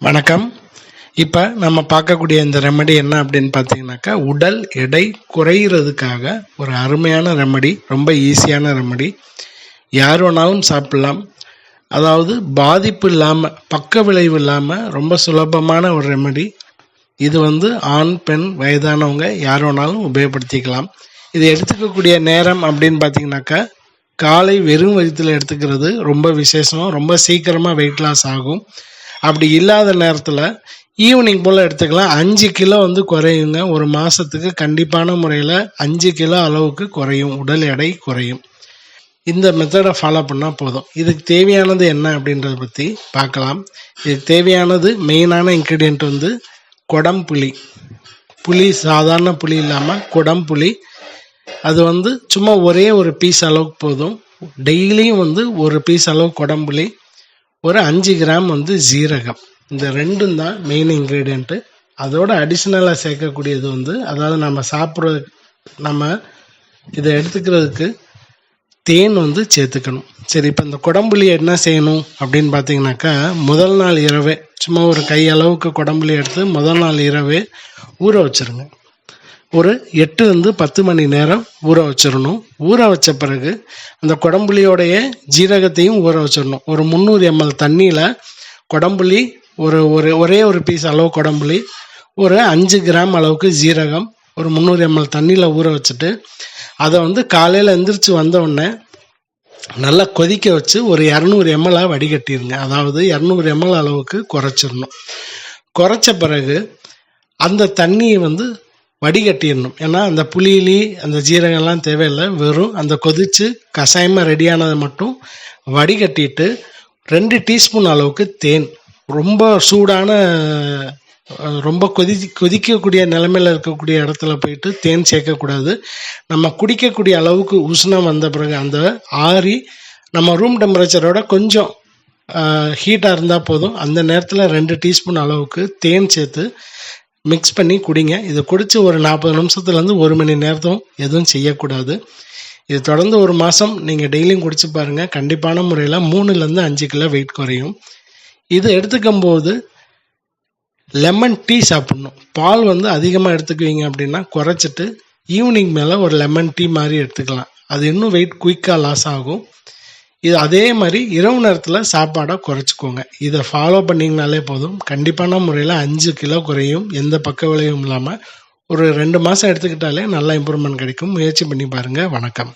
வணக்கம். இப்போ நம்ம பார்க்கக்கூடிய இந்த ரெமடி என்ன அப்படின்னு பார்த்தீங்கன்னாக்கா, உடல் எடை குறையிறதுக்காக ஒரு அருமையான ரெமடி, ரொம்ப ஈஸியான ரெமடி. யார் வேணாலும் சாப்பிடலாம். அதாவது பாதிப்பு இல்லாமல், பக்க விளைவு இல்லாமல் ரொம்ப சுலபமான ஒரு ரெமடி. இது ஆண் பெண் வயதானவங்க யார் வேணாலும் உபயோகப்படுத்திக்கலாம். இது எடுத்துக்கக்கூடிய நேரம் அப்படின்னு பார்த்தீங்கன்னாக்கா, காலை வெறும் வயிற்றில் எடுத்துக்கிறது ரொம்ப விசேஷம். ரொம்ப சீக்கிரமாக வெயிட் லாஸ் ஆகும். அப்படி இல்லாத நேரத்தில் ஈவினிங் போல் எடுத்துக்கலாம். 5 கிலோ குறையுங்க. ஒரு மாதத்துக்கு கண்டிப்பான முறையில் 5 கிலோ அளவுக்கு குறையும், உடல் எடை குறையும். இந்த மெத்தடை ஃபாலோ பண்ணால் போதும். இதுக்கு தேவையானது என்ன அப்படின்றத பற்றி பார்க்கலாம். இதுக்கு தேவையானது மெயினான இன்க்ரீடியன்ட் குடம்புளி. புளி சாதாரண புளி இல்லாமல் குடம்புளி. அது சும்மா ஒரே ஒரு பீஸ் அளவுக்கு போதும். டெய்லியும் ஒரு பீஸ் அளவு குடம்புளி, ஒரு 5 கிராம் ஜீரகம். இந்த ரெண்டும் தான் மெயின் இன்க்ரீடியண்ட்டு. அதோட அடிஷ்னலாக சேர்க்கக்கூடியது அதாவது நம்ம இதை எடுத்துக்கிறதுக்கு தேன் சேர்த்துக்கணும். சரி, இப்போ இந்த குடம்புளியை என்ன செய்யணும் அப்படின்னு பார்த்தீங்கன்னாக்கா, முதல் நாள் இரவே சும்மா ஒரு கை அளவுக்கு குடம்புளி எடுத்து முதல் நாள் இரவே ஊற வச்சுருங்க. ஒரு 8-10 மணி நேரம் ஊற வச்சிடணும். ஊற வச்ச பிறகு அந்த குடம்புளியோடைய ஜீரகத்தையும் ஊற வச்சிடணும். ஒரு 300 ml தண்ணியில் குடம்புளி, ஒரே ஒரு பீஸ் அளவு குடம்புளி, ஒரு 5 கிராம் அளவுக்கு ஜீரகம், ஒரு 300 ml தண்ணியில் ஊற வச்சுட்டு அதை காலையில் எந்திரிச்சு வந்தவுடனே நல்லா கொதிக்க வச்சு ஒரு 200 ml வடிகட்டிடுங்க. அதாவது 200 ml அளவுக்கு குறைச்சிடணும். குறைச்ச பிறகு அந்த தண்ணியை வடிகட்டிடணும். ஏன்னா அந்த புளியிலி அந்த ஜீரகம்லாம் தேவையில்லை. வெறும் அந்த கொதித்து கஷாயமாக ரெடியானதை மட்டும் வடிகட்டிட்டு 2 டீஸ்பூன் அளவுக்கு தேன், ரொம்ப சூடான ரொம்ப கொதிக்கக்கூடிய நிலைமையில் இருக்கக்கூடிய இடத்துல போயிட்டு தேன் சேர்க்கக்கூடாது. நம்ம குடிக்கக்கூடிய அளவுக்கு உஷ்ணம் வந்த பிறகு அந்த ஆறி நம்ம ரூம் டெம்பரேச்சரோட கொஞ்சம் ஹீட்டாக இருந்தால் போதும். அந்த நேரத்தில் 2 டீஸ்பூன் அளவுக்கு தேன் சேர்த்து மிக்ஸ் பண்ணி குடிங்க. இதை குடித்து ஒரு 40 நிமிஷத்துலேருந்து 1 மணி நேரத்தும் எதுவும் செய்யக்கூடாது. இது தொடர்ந்து ஒரு மாதம் நீங்கள் டெய்லியும் குடிச்சு பாருங்கள். கண்டிப்பான முறையில் 3-5 கிலோ வெயிட் குறையும். இது எடுத்துக்கும் போது லெமன் டீ சாப்பிட்ணும். பால் அதிகமாக எடுத்துக்குவீங்க அப்படின்னா குறைச்சிட்டு ஈவினிங் மேலே ஒரு லெமன் டீ மாதிரி எடுத்துக்கலாம். அது இன்னும் வெயிட் குயிக்காக லாஸ் ஆகும். இது அதே மாதிரி இரவு நேரத்தில் சாப்பாடை குறைச்சிக்கோங்க. இதை ஃபாலோ பண்ணிங்கனாலே போதும். கண்டிப்பான முறையில் 5 கிலோ குறையும், எந்த பக்க விளைவும் இல்லாமல். ஒரு 2 மாதம் எடுத்துக்கிட்டாலே நல்ல இம்ப்ரூவ்மெண்ட் கிடைக்கும். முயற்சி பண்ணி பாருங்கள். வணக்கம்.